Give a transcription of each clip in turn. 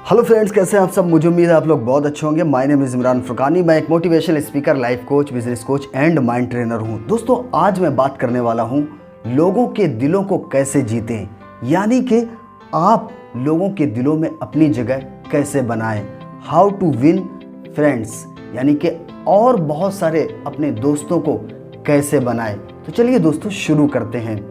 Hello friends, कैसे हैं आप सब। मुझे उम्मीद है आप लोग बहुत अच्छे होंगे। My name is Imran Furqani. मैं एक motivational speaker, life coach, business coach and mind trainer हूं। दोस्तों, आज मैं बात करने वाला हूं लोगों के दिलों को कैसे जीतें, यानी कि आप लोगों के दिलों में अपनी जगह कैसे बनाएं। हाउ टू विन फ्रेंड्स, यानी कि और बहुत सारे अपने दोस्तों को कैसे बनाएं। तो चलिए दोस्तों शुरू करते हैं।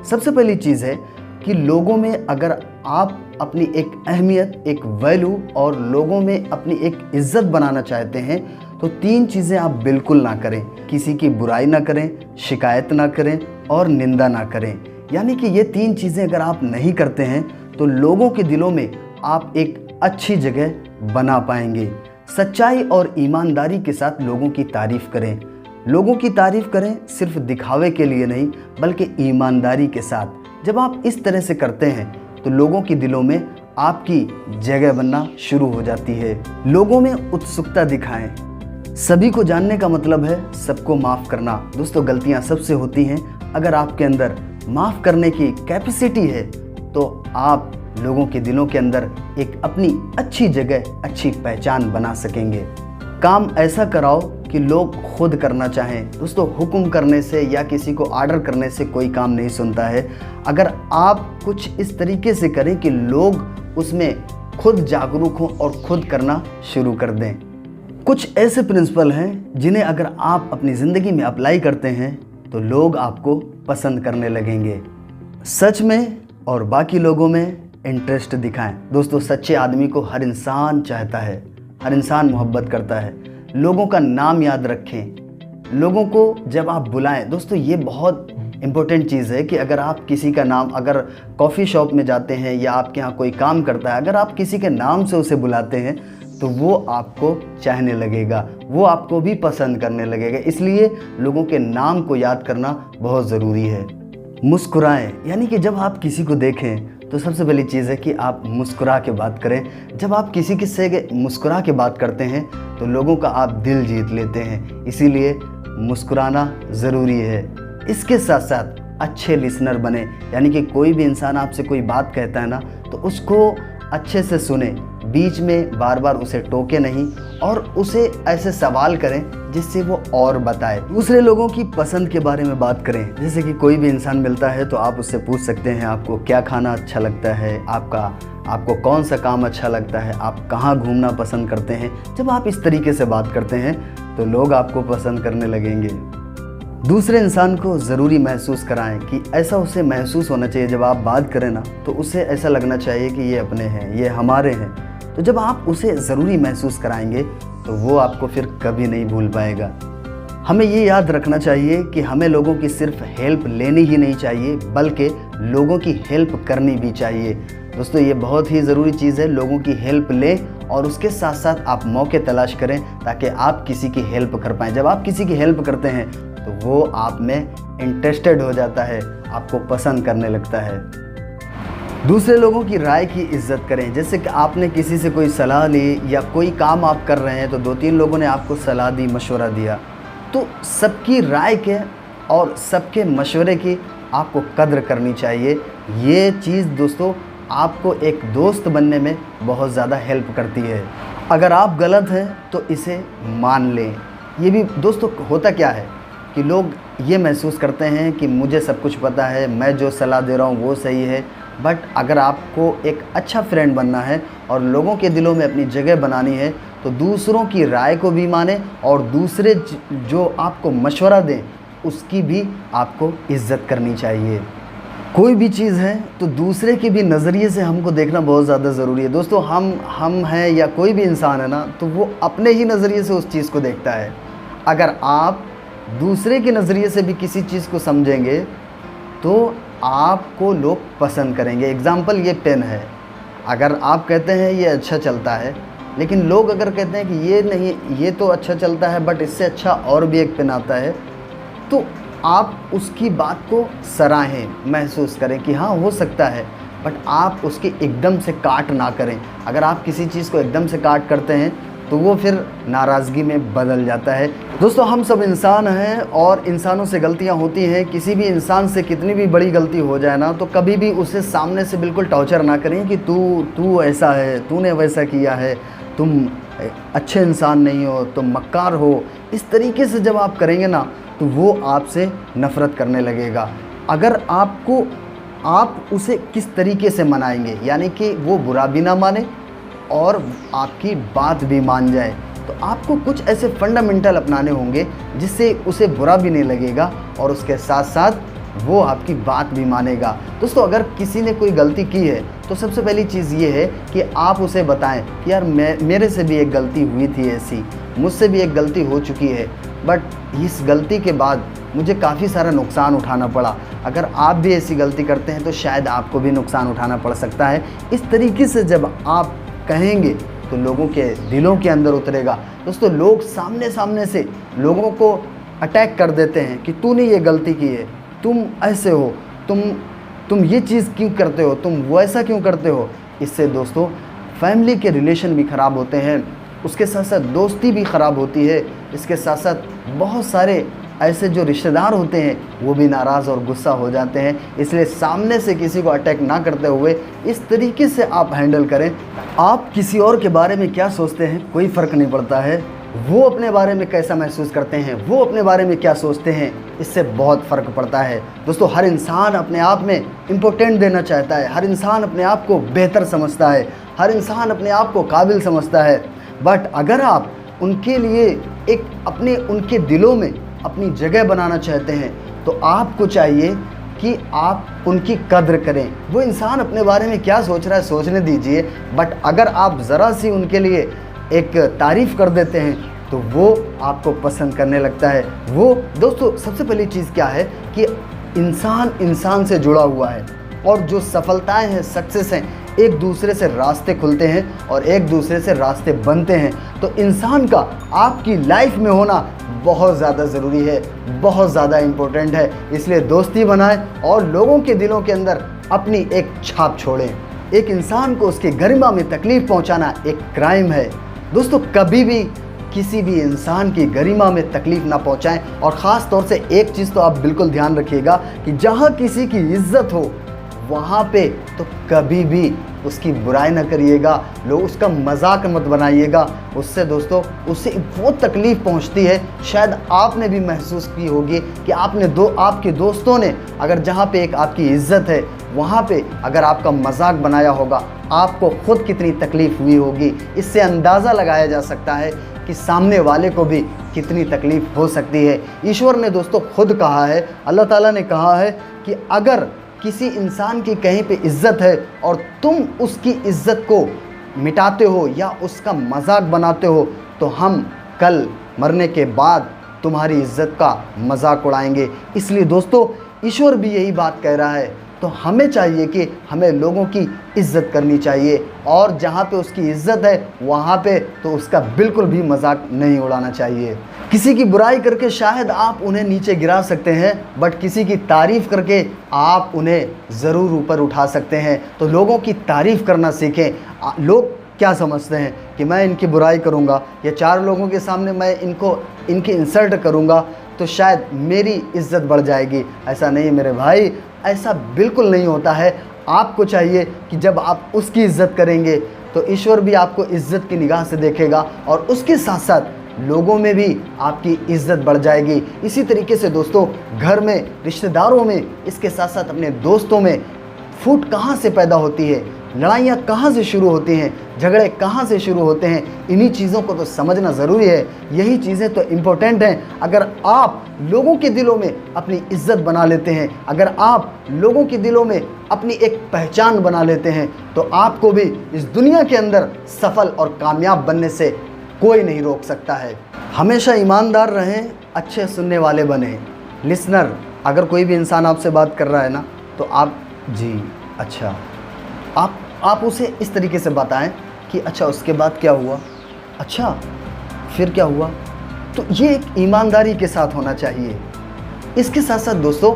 सबसे पहली चीज़ है कि लोगों में अगर आप अपनी एक अहमियत, एक वैल्यू और लोगों में अपनी एक इज्जत बनाना चाहते हैं तो 3 चीज़ें आप बिल्कुल ना करें। किसी की बुराई ना करें, शिकायत ना करें और निंदा ना करें। यानी कि ये 3 चीज़ें अगर आप नहीं करते हैं तो लोगों के दिलों में आप एक अच्छी जगह बना पाएंगे। सच्चाई और ईमानदारी के साथ लोगों की तारीफ़ करें। लोगों की तारीफ़ करें सिर्फ दिखावे के लिए नहीं, बल्कि ईमानदारी के साथ। जब आप इस तरह से करते हैं तो लोगों के दिलों में आपकी जगह बनना शुरू हो जाती है। लोगों में उत्सुकता दिखाएं। सभी को जानने का मतलब है सबको माफ़ करना। दोस्तों, गलतियां सबसे होती हैं। अगर आपके अंदर माफ़ करने की कैपेसिटी है तो आप लोगों के दिलों के अंदर एक अपनी अच्छी जगह, अच्छी पहचान बना सकेंगे। काम ऐसा कराओ कि लोग खुद करना चाहें। दोस्तों, हुक्म करने से या किसी को ऑर्डर करने से कोई काम नहीं सुनता है। अगर आप कुछ इस तरीके से करें कि लोग उसमें खुद जागरूक हों और खुद करना शुरू कर दें। कुछ ऐसे प्रिंसिपल हैं जिन्हें अगर आप अपनी ज़िंदगी में अप्लाई करते हैं तो लोग आपको पसंद करने लगेंगे। सच में और बाकी लोगों में इंटरेस्ट दिखाएं। दोस्तों, सच्चे आदमी को हर इंसान चाहता है, हर इंसान मोहब्बत करता है। लोगों का नाम याद रखें। लोगों को जब आप बुलाएं, दोस्तों ये बहुत इम्पोर्टेंट चीज़ है कि अगर आप किसी का नाम, अगर कॉफ़ी शॉप में जाते हैं या आपके यहाँ कोई काम करता है, अगर आप किसी के नाम से उसे बुलाते हैं तो वो आपको चाहने लगेगा, वो आपको भी पसंद करने लगेगा। इसलिए लोगों के नाम को याद करना बहुत ज़रूरी है। मुस्कुराएं, यानी कि जब आप किसी को देखें तो सबसे पहली चीज़ है कि आप मुस्कुरा के बात करें। जब आप किसी से मुस्कुरा के बात करते हैं तो लोगों का आप दिल जीत लेते हैं। इसीलिए मुस्कुराना ज़रूरी है। इसके साथ साथ अच्छे लिसनर बने, यानी कि कोई भी इंसान आपसे कोई बात कहता है ना तो उसको अच्छे से सुने, बीच में बार बार उसे टोके नहीं और उसे ऐसे सवाल करें जिससे वो और बताए। दूसरे लोगों की पसंद के बारे में बात करें। जैसे कि कोई भी इंसान मिलता है तो आप उससे पूछ सकते हैं आपको क्या खाना अच्छा लगता है, आपको कौन सा काम अच्छा लगता है, आप कहाँ घूमना पसंद करते हैं। जब आप इस तरीके से बात करते हैं तो लोग आपको पसंद करने लगेंगे। दूसरे इंसान को ज़रूरी महसूस कराएं कि ऐसा उसे महसूस होना चाहिए। जब आप बात करें ना तो उसे ऐसा लगना चाहिए कि ये अपने हैं, ये हमारे हैं। तो जब आप उसे ज़रूरी महसूस कराएंगे तो वो आपको फिर कभी नहीं भूल पाएगा। हमें ये याद रखना चाहिए कि हमें लोगों की सिर्फ हेल्प लेनी ही नहीं चाहिए, बल्कि लोगों की हेल्प करनी भी चाहिए। दोस्तों, ये बहुत ही ज़रूरी चीज़ है। लोगों की हेल्प लें और उसके साथ साथ आप मौके तलाश करें ताकि आप किसी की हेल्प कर पाएँ। जब आप किसी की हेल्प करते हैं तो वो आप में इंटरेस्टेड हो जाता है, आपको पसंद करने लगता है। दूसरे लोगों की राय की इज्जत करें। जैसे कि आपने किसी से कोई सलाह ली या कोई काम आप कर रहे हैं तो 2-3 लोगों ने आपको सलाह दी, मशवरा दिया, तो सबकी राय के और सबके मशवरे की आपको कद्र करनी चाहिए। ये चीज़ दोस्तों आपको एक दोस्त बनने में बहुत ज़्यादा हेल्प करती है। अगर आप गलत हैं तो इसे मान लें। ये भी दोस्तों होता क्या है कि लोग ये महसूस करते हैं कि मुझे सब कुछ पता है, मैं जो सलाह दे रहा हूँ वो सही है। बट अगर आपको एक अच्छा फ्रेंड बनना है और लोगों के दिलों में अपनी जगह बनानी है तो दूसरों की राय को भी माने और दूसरे जो आपको मशवरा दें उसकी भी आपको इज्जत करनी चाहिए। कोई भी चीज़ है तो दूसरे के भी नज़रिए से हमको देखना बहुत ज़्यादा ज़रूरी है। दोस्तों, हम हैं या कोई भी इंसान है ना तो वो अपने ही नज़रिए से उस चीज़ को देखता है। अगर आप दूसरे के नज़रिए से भी किसी चीज़ को समझेंगे तो आपको लोग पसंद करेंगे। एग्ज़ाम्पल, ये पेन है। अगर आप कहते हैं ये अच्छा चलता है, लेकिन लोग अगर कहते हैं कि ये नहीं, ये तो अच्छा चलता है बट इससे अच्छा और भी एक पेन आता है, तो आप उसकी बात को सराहें, महसूस करें कि हाँ हो सकता है, बट आप उसके एकदम से काट ना करें। अगर आप किसी चीज़ को एकदम से काट करते हैं तो वो फिर नाराज़गी में बदल जाता है। दोस्तों, हम सब इंसान हैं और इंसानों से गलतियां होती हैं। किसी भी इंसान से कितनी भी बड़ी गलती हो जाए ना, तो कभी भी उसे सामने से बिल्कुल टॉर्चर ना करें कि तू ऐसा है, तूने वैसा किया है, तुम अच्छे इंसान नहीं हो, तुम मक्कार हो। इस तरीके से जब आप करेंगे ना, तो वो आपसे नफ़रत करने लगेगा। अगर आप उसे किस तरीके से मनाएंगे, यानी कि वो बुरा भी ना माने और आपकी बात भी मान जाए, तो आपको कुछ ऐसे फंडामेंटल अपनाने होंगे जिससे उसे बुरा भी नहीं लगेगा और उसके साथ साथ वो आपकी बात भी मानेगा। दोस्तों, अगर किसी ने कोई गलती की है तो सबसे पहली चीज़ ये है कि आप उसे बताएं कि यार मेरे से भी एक गलती हुई थी, ऐसी मुझसे भी एक गलती हो चुकी है, बट इस गलती के बाद मुझे काफ़ी सारा नुकसान उठाना पड़ा। अगर आप भी ऐसी गलती करते हैं तो शायद आपको भी नुकसान उठाना पड़ सकता है। इस तरीके से जब आप कहेंगे तो लोगों के दिलों के अंदर उतरेगा। दोस्तों, लोग सामने से लोगों को अटैक कर देते हैं कि तूने ये गलती की है, तुम ऐसे हो, तुम ये चीज़ क्यों करते हो, तुम वैसा क्यों करते हो। इससे दोस्तों फैमिली के रिलेशन भी ख़राब होते हैं, उसके साथ साथ दोस्ती भी ख़राब होती है। इसके साथ साथ बहुत सारे ऐसे जो रिश्तेदार होते हैं वो भी नाराज़ और गुस्सा हो जाते हैं। इसलिए सामने से किसी को अटैक ना करते हुए इस तरीके से आप हैंडल करें। आप किसी और के बारे में क्या सोचते हैं कोई फ़र्क नहीं पड़ता है, वो अपने बारे में कैसा महसूस करते हैं, वो अपने बारे में क्या सोचते हैं, इससे बहुत फ़र्क पड़ता है। दोस्तों, हर इंसान अपने आप में इम्पोर्टेंट देना चाहता है, हर इंसान अपने आप को बेहतर समझता है, हर इंसान अपने आप को काबिल समझता है। बट अगर आप उनके लिए उनके दिलों में अपनी जगह बनाना चाहते हैं तो आपको चाहिए कि आप उनकी कद्र करें। वो इंसान अपने बारे में क्या सोच रहा है सोचने दीजिए, बट अगर आप ज़रा सी उनके लिए एक तारीफ़ कर देते हैं तो वो आपको पसंद करने लगता है। वो दोस्तों, सबसे पहली चीज़ क्या है कि इंसान से जुड़ा हुआ है और जो सफलताएं हैं, सक्सेस हैं, एक दूसरे से रास्ते खुलते हैं और एक दूसरे से रास्ते बनते हैं। तो इंसान का आपकी लाइफ में होना बहुत ज़्यादा ज़रूरी है, बहुत ज़्यादा इम्पोर्टेंट है। इसलिए दोस्ती बनाएं और लोगों के दिलों के अंदर अपनी एक छाप छोड़ें। एक इंसान को उसके गरिमा में तकलीफ़ पहुंचाना एक क्राइम है। दोस्तों, कभी भी किसी भी इंसान की गरिमा में तकलीफ़ ना पहुंचाएं। और ख़ास तौर से एक चीज़ तो आप बिल्कुल ध्यान रखिएगा कि जहां किसी की इज्जत हो वहाँ पे तो कभी भी उसकी बुराई ना करिएगा, लोग उसका मजाक मत बनाइएगा। उससे दोस्तों उससे वो तकलीफ़ पहुँचती है, शायद आपने भी महसूस की होगी कि आपके दोस्तों ने अगर जहाँ पे एक आपकी इज्जत है वहाँ पे अगर आपका मजाक बनाया होगा, आपको खुद कितनी तकलीफ़ हुई होगी। इससे अंदाज़ा लगाया जा सकता है कि सामने वाले को भी कितनी तकलीफ़ हो सकती है। ईश्वर ने दोस्तों खुद कहा है, अल्लाह ताला ने कहा है कि अगर किसी इंसान की कहीं पे इज्जत है और तुम उसकी इज्जत को मिटाते हो या उसका मजाक बनाते हो तो हम कल मरने के बाद तुम्हारी इज्जत का मजाक उड़ाएंगे। इसलिए दोस्तों ईश्वर भी यही बात कह रहा है, तो हमें चाहिए कि हमें लोगों की इज्जत करनी चाहिए और जहाँ पे उसकी इज्जत है वहाँ पे तो उसका बिल्कुल भी मजाक नहीं उड़ाना चाहिए। किसी की बुराई करके शायद आप उन्हें नीचे गिरा सकते हैं, बट किसी की तारीफ़ करके आप उन्हें ज़रूर ऊपर उठा सकते हैं। तो लोगों की तारीफ़ करना सीखें। लोग क्या समझते हैं कि मैं इनकी बुराई करूँगा या 4 लोगों के सामने मैं इनकी इंसल्ट करूँगा तो शायद मेरी इज्जत बढ़ जाएगी। ऐसा नहीं मेरे भाई, ऐसा बिल्कुल नहीं होता है। आपको चाहिए कि जब आप उसकी इज्जत करेंगे तो ईश्वर भी आपको इज्जत की निगाह से देखेगा और उसके साथ साथ लोगों में भी आपकी इज्जत बढ़ जाएगी। इसी तरीके से दोस्तों घर में, रिश्तेदारों में, इसके साथ साथ अपने दोस्तों में फूट कहाँ से पैदा होती है, लड़ाइयाँ कहाँ से शुरू होती हैं, झगड़े कहाँ से शुरू होते हैं, इन्हीं चीज़ों को तो समझना ज़रूरी है। यही चीज़ें तो इम्पोर्टेंट हैं। अगर आप लोगों के दिलों में अपनी इज्जत बना लेते हैं, अगर आप लोगों के दिलों में अपनी एक पहचान बना लेते हैं तो आपको भी इस दुनिया के अंदर सफल और कामयाब बनने से कोई नहीं रोक सकता है। हमेशा ईमानदार रहें, अच्छे सुनने वाले बने। लिसनर, अगर कोई भी इंसान आपसे बात कर रहा है ना तो आप जी अच्छा, आप उसे इस तरीके से बताएं कि अच्छा उसके बाद क्या हुआ, अच्छा फिर क्या हुआ। तो ये एक ईमानदारी के साथ होना चाहिए। इसके साथ साथ दोस्तों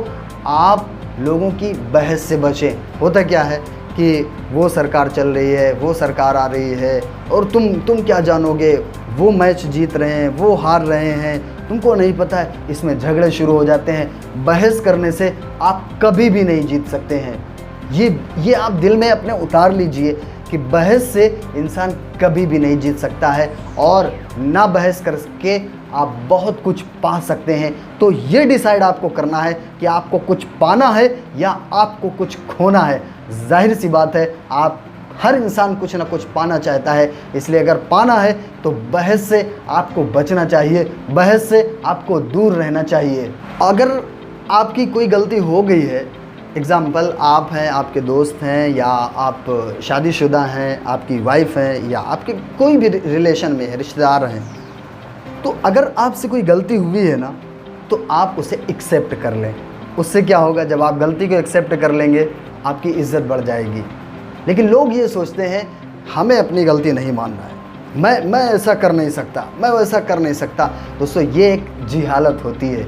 आप लोगों की बहस से बचें। होता क्या है कि वो सरकार चल रही है, वो सरकार आ रही है और तुम क्या जानोगे, वो मैच जीत रहे हैं, वो हार रहे हैं, तुमको नहीं पता है, इसमें झगड़े शुरू हो जाते हैं। बहस करने से आप कभी भी नहीं जीत सकते हैं। ये आप दिल में अपने उतार लीजिए कि बहस से इंसान कभी भी नहीं जीत सकता है, और ना बहस करके आप बहुत कुछ पा सकते हैं। तो ये डिसाइड आपको करना है कि आपको कुछ पाना है या आपको कुछ खोना है। जाहिर सी बात है, आप हर इंसान कुछ ना कुछ पाना चाहता है, इसलिए अगर पाना है तो बहस से आपको बचना चाहिए, बहस से आपको दूर रहना चाहिए। अगर आपकी कोई गलती हो गई है, एग्ज़ाम्पल आप हैं, आपके दोस्त हैं, या आप शादीशुदा हैं, आपकी वाइफ है, या आपके कोई भी रिलेशन में है, रिश्तेदार हैं, तो अगर आपसे कोई गलती हुई है ना, तो आप उसे एक्सेप्ट कर लें। उससे क्या होगा, जब आप गलती को एक्सेप्ट कर लेंगे आपकी इज़्ज़त बढ़ जाएगी। लेकिन लोग ये सोचते हैं हमें अपनी गलती नहीं मानना है, मैं ऐसा कर नहीं सकता, मैं वैसा कर नहीं सकता। दोस्तों, ये एक जिहालत होती है।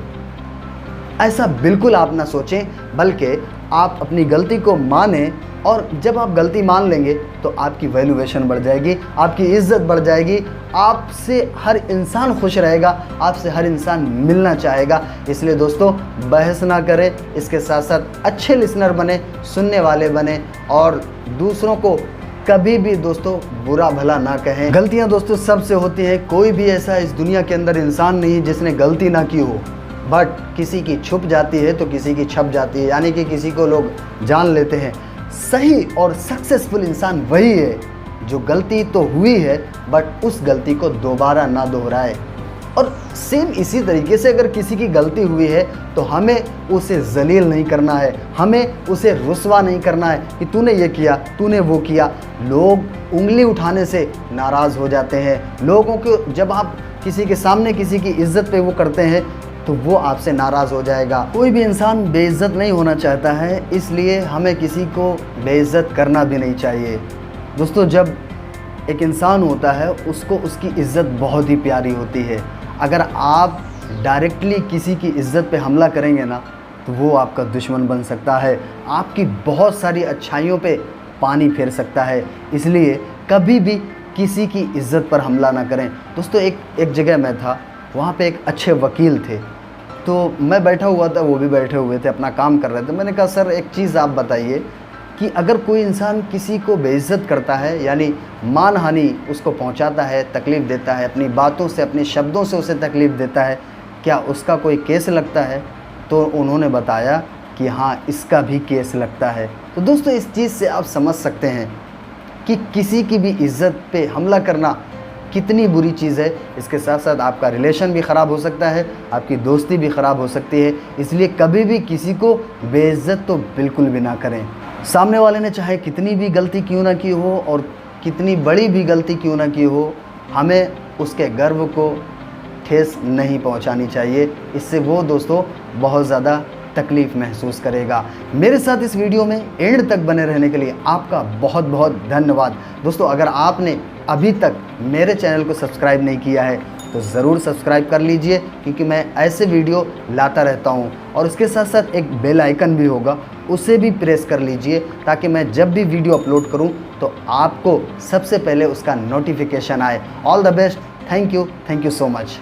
ऐसा बिल्कुल आप ना सोचें, बल्कि आप अपनी गलती को मानें, और जब आप गलती मान लेंगे तो आपकी वैल्यूएशन बढ़ जाएगी, आपकी इज़्ज़त बढ़ जाएगी, आपसे हर इंसान खुश रहेगा, आपसे हर इंसान मिलना चाहेगा। इसलिए दोस्तों, बहस ना करें, इसके साथ साथ अच्छे लिसनर बने, सुनने वाले बने, और दूसरों को कभी भी दोस्तों बुरा भला ना कहें। गलतियां दोस्तों सबसे होती हैं, कोई भी ऐसा इस दुनिया के अंदर इंसान नहीं जिसने गलती ना की हो, बट किसी की छुप जाती है तो किसी की छप जाती है, यानी कि किसी को लोग जान लेते हैं। सही और सक्सेसफुल इंसान वही है जो गलती तो हुई है बट उस गलती को दोबारा ना दोहराए। और सेम इसी तरीके से अगर किसी की गलती हुई है तो हमें उसे जलील नहीं करना है, हमें उसे रुस्वा नहीं करना है कि तूने ये किया, तूने वो किया। लोग उंगली उठाने से नाराज़ हो जाते हैं। लोगों को जब आप किसी के सामने किसी की इज्जत पे वो करते हैं तो वो आपसे नाराज़ हो जाएगा। कोई भी इंसान बेइज्जत नहीं होना चाहता है, इसलिए हमें किसी को बेइज्जत करना भी नहीं चाहिए। दोस्तों, जब एक इंसान होता है उसको उसकी इज़्ज़त बहुत ही प्यारी होती है। अगर आप डायरेक्टली किसी की इज़्ज़त पे हमला करेंगे ना, तो वो आपका दुश्मन बन सकता है, आपकी बहुत सारी अच्छाइयों पे पानी फेर सकता है। इसलिए कभी भी किसी की इज़्ज़त पर हमला ना करें। दोस्तों, एक जगह मैं था, वहाँ पे एक अच्छे वकील थे, तो मैं बैठा हुआ था, वो भी बैठे हुए थे, अपना काम कर रहे थे। मैंने कहा, सर एक चीज़ आप बताइए कि अगर कोई इंसान किसी को बेइज्जत करता है, यानी मानहानि उसको पहुंचाता है, तकलीफ़ देता है, अपनी बातों से, अपने शब्दों से उसे तकलीफ़ देता है, क्या उसका कोई केस लगता है? तो उन्होंने बताया कि हाँ, इसका भी केस लगता है। तो दोस्तों, इस चीज़ से आप समझ सकते हैं कि किसी की भी इज़्ज़त पे हमला करना कितनी बुरी चीज़ है। इसके साथ साथ आपका रिलेशन भी ख़राब हो सकता है, आपकी दोस्ती भी ख़राब हो सकती है। इसलिए कभी भी किसी को बेइज्जत तो बिल्कुल भी ना करें। सामने वाले ने चाहे कितनी भी गलती क्यों ना की हो और कितनी बड़ी भी गलती क्यों ना की हो, हमें उसके गर्व को ठेस नहीं पहुंचानी चाहिए। इससे वो दोस्तों बहुत ज़्यादा तकलीफ़ महसूस करेगा। मेरे साथ इस वीडियो में एंड तक बने रहने के लिए आपका बहुत बहुत धन्यवाद। दोस्तों, अगर आपने अभी तक मेरे चैनल को सब्सक्राइब नहीं किया है तो ज़रूर सब्सक्राइब कर लीजिए, क्योंकि मैं ऐसे वीडियो लाता रहता हूं। और इसके साथ साथ एक बेल आइकन भी होगा, उसे भी प्रेस कर लीजिए, ताकि मैं जब भी वीडियो अपलोड करूं तो आपको सबसे पहले उसका नोटिफिकेशन आए। All the best. Thank you so much.